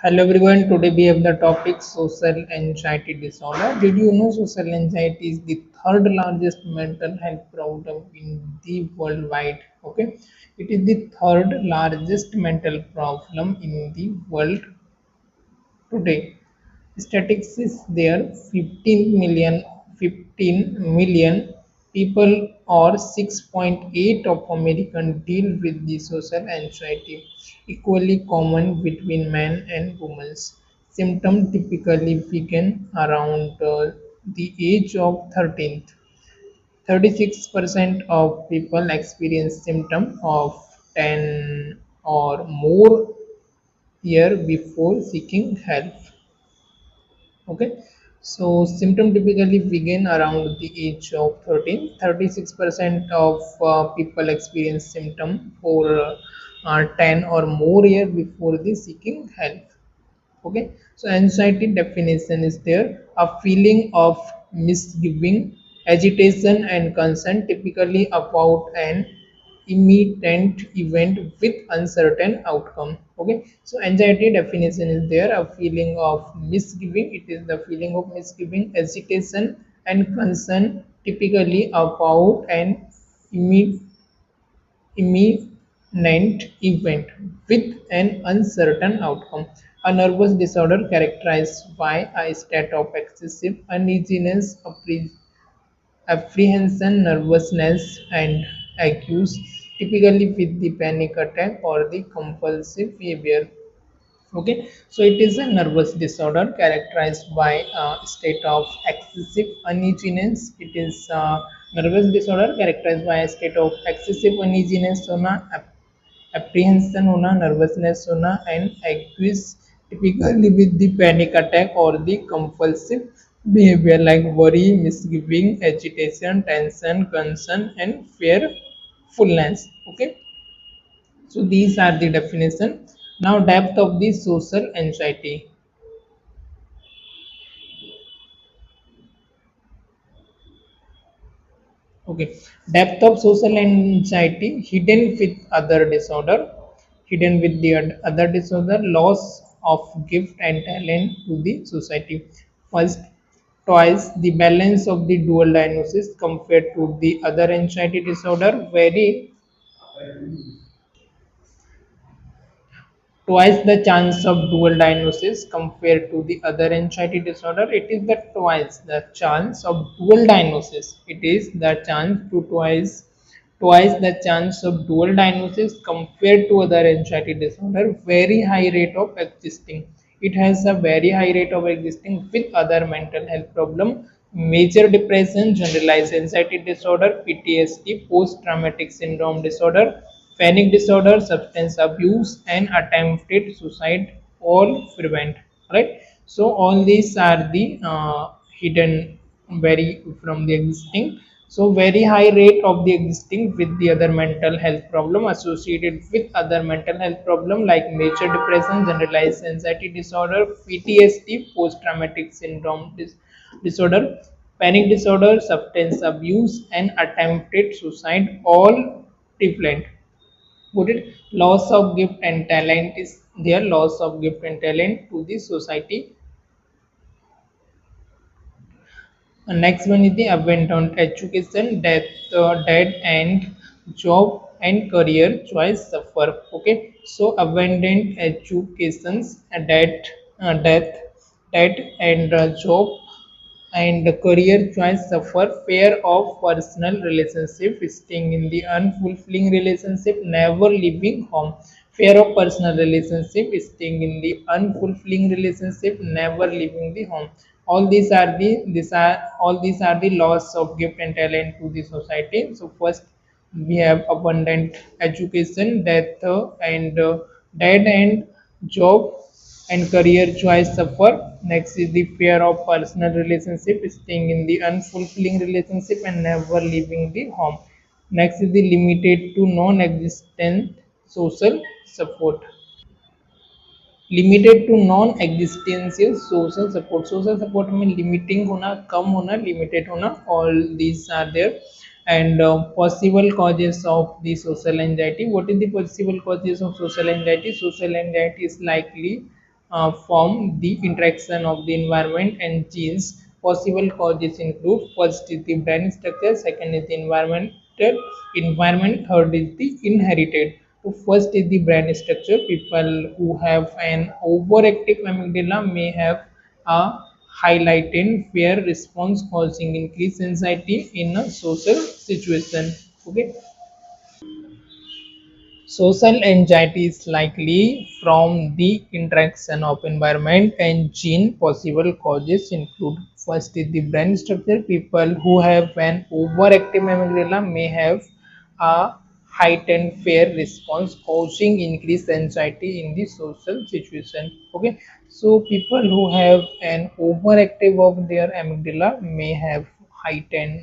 Hello everyone, today we have the topic social anxiety disorder. Did you know social anxiety is the third largest mental health problem in the worldwide? Okay, it is the third largest mental problem in the world today. Statistics is there 15 million people or 6.8 of Americans deal with the social anxiety, equally common between men and women. Symptoms typically begin around the age of 13. 36% of people experience symptoms of 10 or more year before seeking help. Okay, so symptom typically begin around the age of 13. 36% of people experience symptom for 10 or more years before the seeking help. Okay, so anxiety definition is there: a feeling of misgiving, agitation and concern, typically about an imminent event with uncertain outcome. Okay, so anxiety definition is there: a feeling of misgiving, it is the feeling of misgiving, agitation and concern, typically about an imme- imminent event with an uncertain outcome. A nervous disorder characterized by a state of excessive uneasiness, apprehension, nervousness, and accuse, typically with the panic attack or the compulsive behavior. Okay, so it is a nervous disorder characterized by a state of excessive uneasiness. It is a nervous disorder characterized by a state of excessive uneasiness होना, apprehension होना, nervousness होना, and accuse, typically with the panic attack or the compulsive behavior like worry, misgiving, agitation, tension, concern, and fearfulness. Okay, so these are the definition. Now depth of the social anxiety. Okay, depth of social anxiety hidden with other disorder, hidden with the other disorder, loss of gift and talent to the society. First, twice the balance of the dual diagnosis compared to the other anxiety disorder, very twice the chance of dual diagnosis compared to the other anxiety disorder. It is the twice the chance of dual diagnosis, it is the chance to twice the chance of dual diagnosis compared to other anxiety disorder. Very high rate of existing, it has a very high rate of existing with other mental health problem: major depression, generalized anxiety disorder, PTSD, post traumatic syndrome disorder, panic disorder, substance abuse, and attempted suicide, all prevent. Right. So all these are the hidden very from the existing. So very high rate of the existing with the other mental health problem associated with other mental health problem like major depression, generalized anxiety disorder, PTSD, post traumatic syndrome disorder, panic disorder, substance abuse, and attempted suicide, all prevalent. Put it, loss of gift and talent is their loss of gift and talent to the society. Next one is the abandoned education, dead and job and career choice suffer. Okay, so abandoned educations, death, dead and job and career choice suffer. Fear of personal relationship, staying in the unfulfilling relationship, never leaving home. Fear of personal relationship, staying in the unfulfilling relationship, never leaving the home. All these are the loss of gift and talent to the society. So first we have abundant education, death and dead end job and career choice suffer. Next is the fear of personal relationship, staying in the unfulfilling relationship and never leaving the home. Next is the limited to non-existent social support. Limited to non-existential social support. Social support में limiting होना, कम होना, limited होना, all these are there. And possible causes of the social anxiety. What is the possible causes of social anxiety? Social anxiety is likely from the interaction of the environment and genes. Possible causes include: first is the brain structure, second is the environment, third is the inherited. So first is the brain structure. People who have an overactive amygdala may have a highlighted fear response, causing increased anxiety in a social situation. Okay. Social anxiety is likely from the interaction of environment and gene. Possible causes include: first is the brain structure. People who have an overactive amygdala may have a heightened fear response, causing increased anxiety in the social situation. Okay, so people who have an overactive of their amygdala may have heightened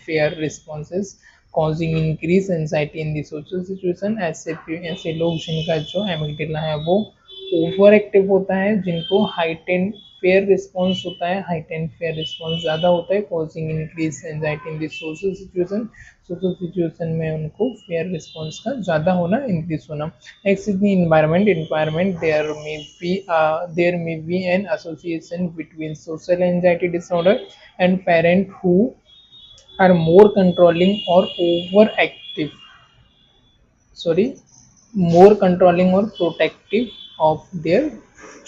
fear responses, causing increase anxiety in the social situation. ऐसे लोग जिनका जो amygdala है वो over active होता है, जिनको heightened fair response होता है, हाइटेंड फेयर रिस्पॉन्स ज़्यादा होता है, causing increase anxiety in the social situation. Social situation में उनको फेयर रिस्पॉन्स का ज़्यादा होना, इंक्रीज होना। Next is the environment there may be an association between social anxiety disorder and parent who are more controlling or overactive, sorry, more controlling or protective of their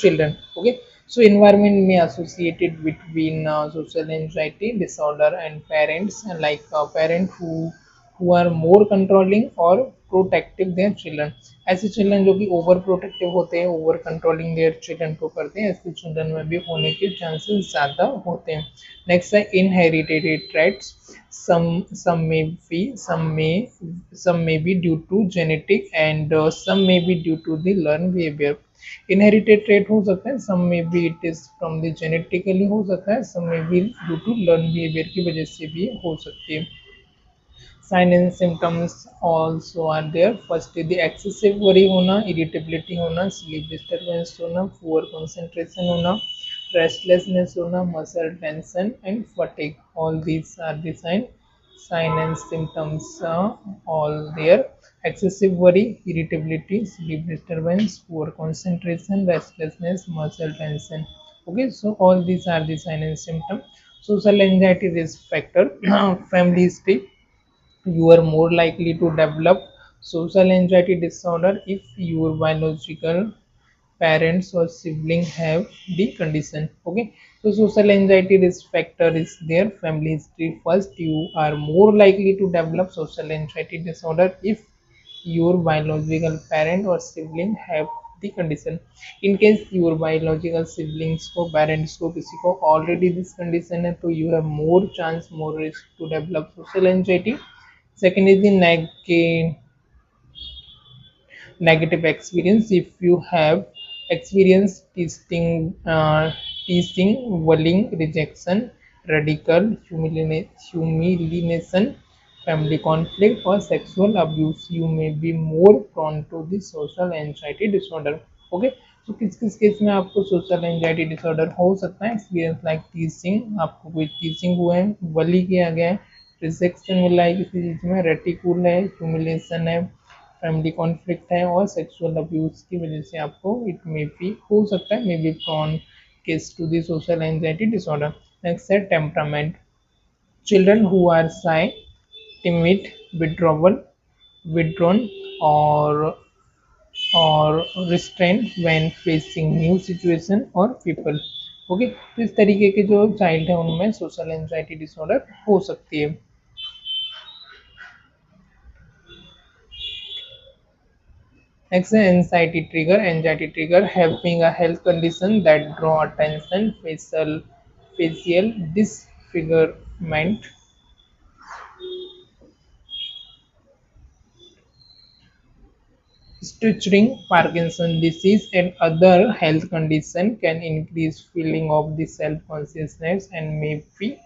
children. Okay, so environment may associated between social anxiety disorder and parents, and like parent who are more controlling or protective their children. ऐसे children जो कि over protective होते हैं, over controlling their children को करते हैं, ऐसे children में भी होने के चांसेस ज़्यादा होते हैं। नेक्स्ट है inherited traits. some may be some may some may be due to genetic and some may be due to the learned behavior। Inherited trait हो सकता है, some may be it is from the genetically हो सकता है, some may be due to learn behaviour की वजह से भी हो सकती है। Sign and symptoms also are there. First the excessive worry होना, इरिटेबिलिटी होना, स्लीप डिस्टर्बेंस होना, पुअर कंसंट्रेशन होना, restlessness होना, muscle tension and fatigue, all these are the sign and symptoms all there। excessive worry, irritability, sleep disturbance, poor concentration, restlessness, muscle tension। Okay, so all these are the sign and symptom। social anxiety risk factor family history, you are more likely to develop social anxiety disorder if your biological parents or sibling have the condition। Okay, so social anxiety risk factor is their family history. First, you are more likely to develop social anxiety disorder if your biological parent or sibling have the condition। in case your biological siblings को parents को किसी को already this condition है, तो you have more chance, more risk to develop social anxiety। second is the negative experience। if you have experienced teasing, bullying, rejection, ridicule, humiliation, family conflict or sexual abuse, you may be more prone to the social anxiety disorder। okay, तो किस किस case में आपको social anxiety disorder हो सकता है? Experience like टीजिंग, आपको कोई टीजिंग हुआ है, बली किया गया है, रिजेक्शन मिला है किसी चीज़ में, रेटिकुल है, ह्यूमिलेशन है, फैमिली कॉन्फ्लिक्ट है और सेक्सुअल अब्यूज की वजह से आपको इट मे बी हो सकता है, may be prone case to the social anxiety disorder. Next है temperament. Children who are shy, timid, withdrawn or restrained when facing new situation or people। Okay, तो इस तरीके के जो चाइल्ड है उनमें सोशल एंजाइटी डिसऑर्डर हो सकती है। Next, anxiety trigger. Anxiety trigger, having a health condition that draw attention, facial disfigurement, stuttering, Parkinson disease, and other health condition can increase feeling of the self-consciousness and may be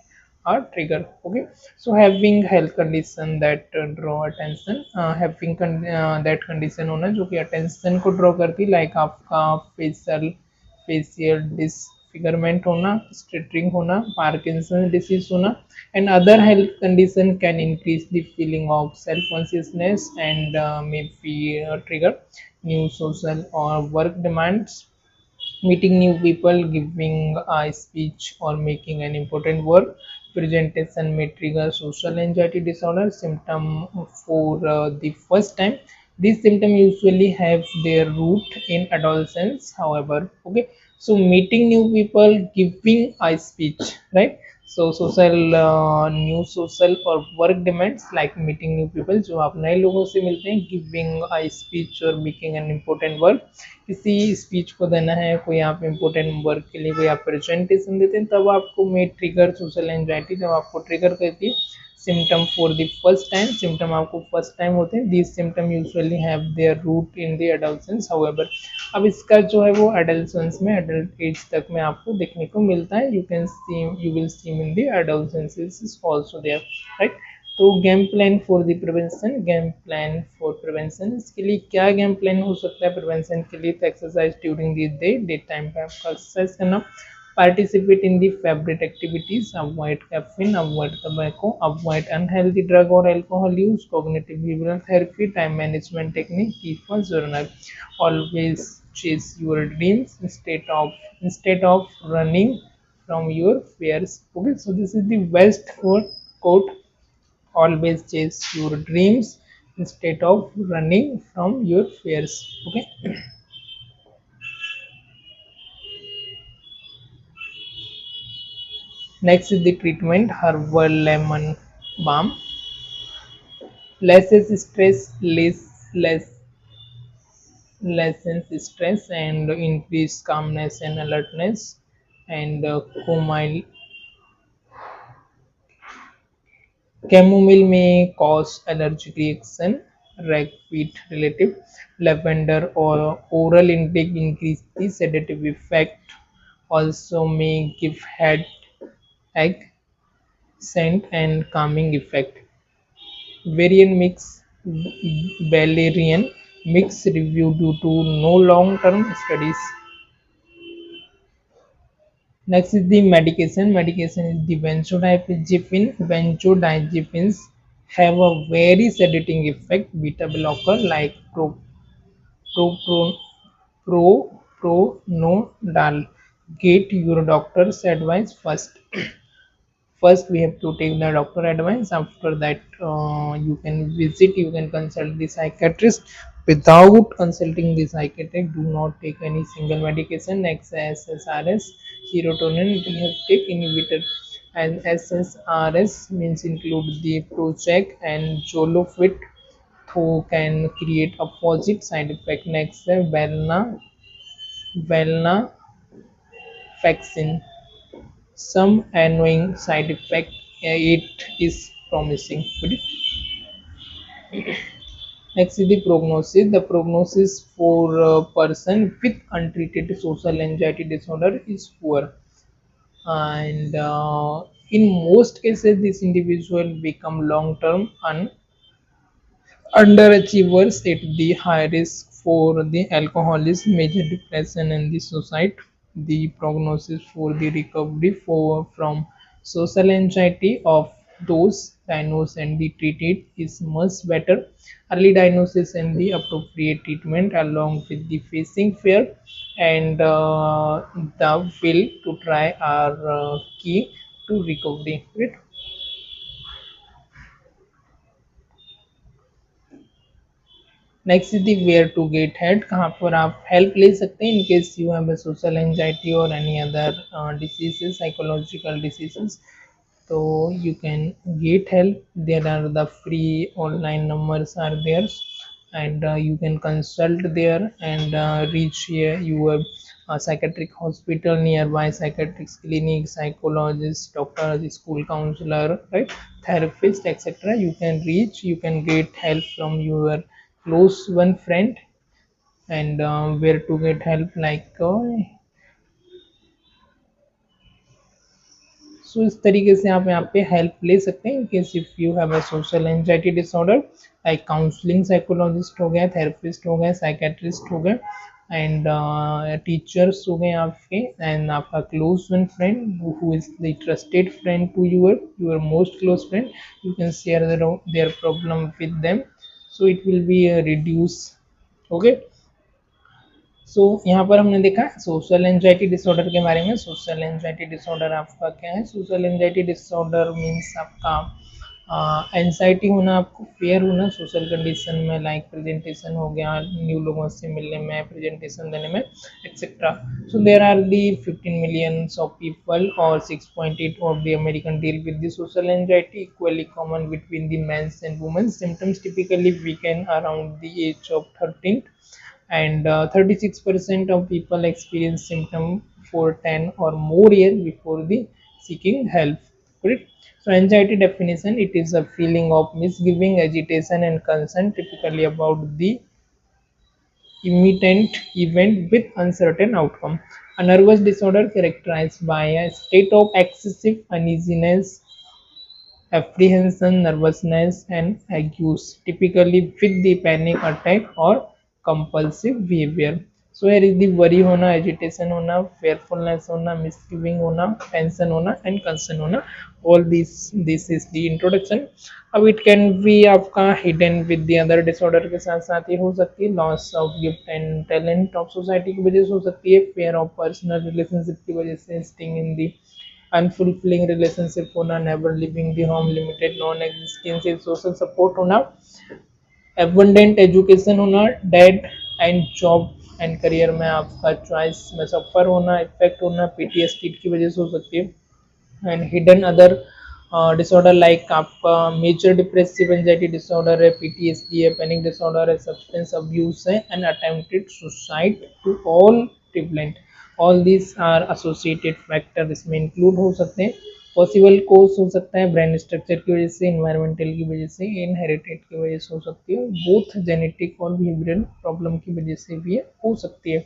a trigger। Okay, so having health condition that draw attention, that condition होना जो कि attention को draw करती, like आपका facial disfigurement होना, stuttering होना, Parkinson disease होना, and other health condition can increase the feeling of self consciousness and may be trigger new social or work demands, meeting new people, giving a speech, or making an important work presentation may trigger social anxiety disorder symptom for the first time. These symptoms usually have their root in adolescence, however. Okay, so meeting new people, giving a speech, right? So social new social or work demands like meeting new people, जो आप नए लोगों से मिलते हैं, giving a speech और making an important work, किसी speech को देना है, कोई आप इम्पोर्टेंट वर्क के लिए कोई आप प्रेजेंटेशन देते हैं, तब आपको मे ट्रिगर सोशल एंजाइटी, जब आपको ट्रिगर करती है symptom for the first time, symptom आपको फर्स्ट टाइम होते हैं, these symptom usually have their root in the adolescence however. अब इसका जो है वो एडल्सेंस में, एडल्ट एज तक में आपको देखने को मिलता है, you can see, you will see in the adolescence is also there, right. तो game plan for the prevention, game plan for prevention, इसके लिए क्या गेम प्लान हो सकता है प्रिवेंशन के लिए? तो exercise during the day, day time पे आपका एक्सरसाइज करना, participate in the favorite activities, avoid caffeine, avoid tobacco, avoid unhealthy drug or alcohol use, cognitive behavioral therapy, time management technique, keep a journal, always chase your dreams instead of running from your fears. Okay, so this is the best quote, always chase your dreams instead of running from your fears. Okay, next is the treatment, herbal lemon balm, lessens stress, lessens stress and increase calmness and alertness, and chamomile may cause allergic reaction, ragweed relative, lavender or oral intake increase the sedative effect, also may give headache, scent and calming effect. Variant mix, Valerian mix review due to no long-term studies. Next is the medication. Medication is the benzodiazepine. Benzodiazepines have a very sedating effect. Beta blocker like pro, pronodal. Get your doctor's advice first. First we have to take the doctor advice, after that you can consult the psychiatrist. Without consulting the psychiatrist, do not take any single medication. Next, SSRS, serotonin reuptake inhibitor, and SSRS means include the Prozac and Zolofit, who can create opposite side effect. Next, Velna vaccine, some annoying side effect, it is promising. Next is the prognosis. The prognosis for a person with untreated social anxiety disorder is poor, and in most cases this individual become long term underachievers at the high risk for the alcoholism, major depression, and the suicide. The prognosis for the recovery from social anxiety of those diagnosed and the treated is much better. Early diagnosis and the appropriate treatment, along with the facing fear and the will to try, are key to recovery. Right? Next is the where to get help, कहाँ पर आप help ले सकते हैं in case you have social anxiety और any other diseases, psychological diseases. तो you can get help, there are the free online numbers are there, and you can consult there and reach your psychiatric hospital nearby, psychiatric clinic, psychologist, doctor, school counselor, right, therapist, etc. You can reach, you can get help from your close one friend, and where to get help like सो इस तरीके से आप यहाँ पे help ले सकते हैं in case if you have a social anxiety disorder, like counselling psychologist हो गया, थेरेपिस्ट हो गया, साइकेट्रिस्ट हो गया, एंड टीचर्स हो गए आपके, एंड आपका close one friend who is the trusted friend to your most close friend, you can share their problem with them, so it will be reduce. Okay, so यहाँ पर हमने देखा सोशल एंजाइटी डिसऑर्डर के बारे में। Social anxiety disorder आपका क्या है? सोशल एंजाइटी डिसऑर्डर मीन्स आपका एंजाइटी होना, आपको फेयर होना सोशल कंडीशन में, लाइक प्रेजेंटेशन हो गया, न्यू लोगों से मिलने में, प्रेजेंटेशन देने में, etcetera. So there are the 15 millions of people or 6.8 of the American deal with the social anxiety, equally common between the men's and women's. Symptoms typically weaken around the age of 13, and 36% of people experience symptom for 10 or more years before the seeking help. Correct? So anxiety definition: it is a feeling of misgiving, agitation and concern, typically about the imminent event with uncertain outcome. A nervous disorder characterized by a state of excessive uneasiness, apprehension, nervousness, and ague, typically with the panic attack or compulsive behavior. So here is the worry होना, agitation होना, fearfulness होना, misgiving होना, tension होना, and concern होना. All this is the introduction. अब it can be आपका hidden with the other disorder के साथ साथ ये हो सकती है loss of gift and talent of society की वजह से हो सकती है, fear of personal relationship की वजह से, sting in the अनफुलफिलिंग रिलेशनशिप होना, never living the home, limited non existence social support होना, एबंडेंट एजुकेशन होना, dead and job and career में आपका चॉइस में सफर होना, इफेक्ट होना, पीटीएसडी की वजह से हो सकती है। And hidden other disorder like आपका मेजर डिप्रेसिव एंजाइटी डिसऑर्डर है, पीटीएसडी है, पैनिक डिसऑर्डर है, सब्सटेंस अब्यूज है, and attempted suicide to all prevalent. All this are associated factor, इसमें इंक्लूड हो सकते हैं। पॉसिबल कोज हो सकता है ब्रेन स्ट्रक्चर की वजह से, इन्वायरमेंटल की वजह से, इनहेरिटेड की वजह से हो सकती है, बोथ जेनेटिक और बिहेवियरल प्रॉब्लम की वजह से भी हो सकती है।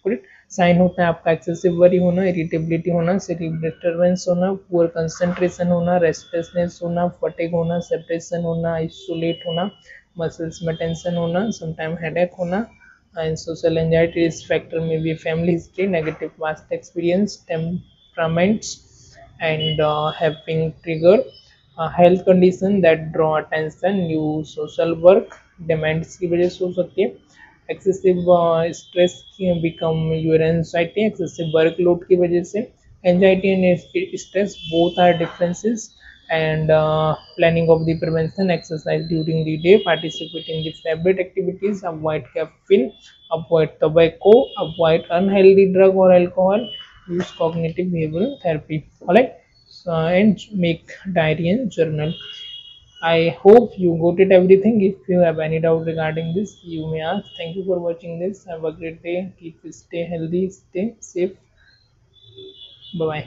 करेक्ट? साइन होता है आपका एक्सेसिव वरी होना, इरिटेबिलिटी होना, सेरिब्रल डिस्टर्बेंस होना, पुअर कंसंट्रेशन होना, रेस्टलेसनेस होना, फटीग होना, सेपरेशन होना, आइसोलेट होना, मसल्स में टेंशन होना, समटाइम हेडेक होना। एंड सोशल एंजाइटी इस फैक्टर में भी family history, negative past experience, temperaments, and having trigger health condition that draw attention, new social work demands की वजह से हो सकती है, एक्सेसिव स्ट्रेस की become your anxiety, excessive workload की वजह से। Anxiety and stress both are differences, and planning of the prevention, exercise during the day, participate in the favorite activities, avoid caffeine, avoid tobacco, avoid unhealthy drug or alcohol, use cognitive behavioral therapy. Alright, so, and make diary and journal. I hope you got it everything. If you have any doubt regarding this, you may ask. Thank you for watching this. Have a great day. Keep stay healthy, stay safe. Bye bye.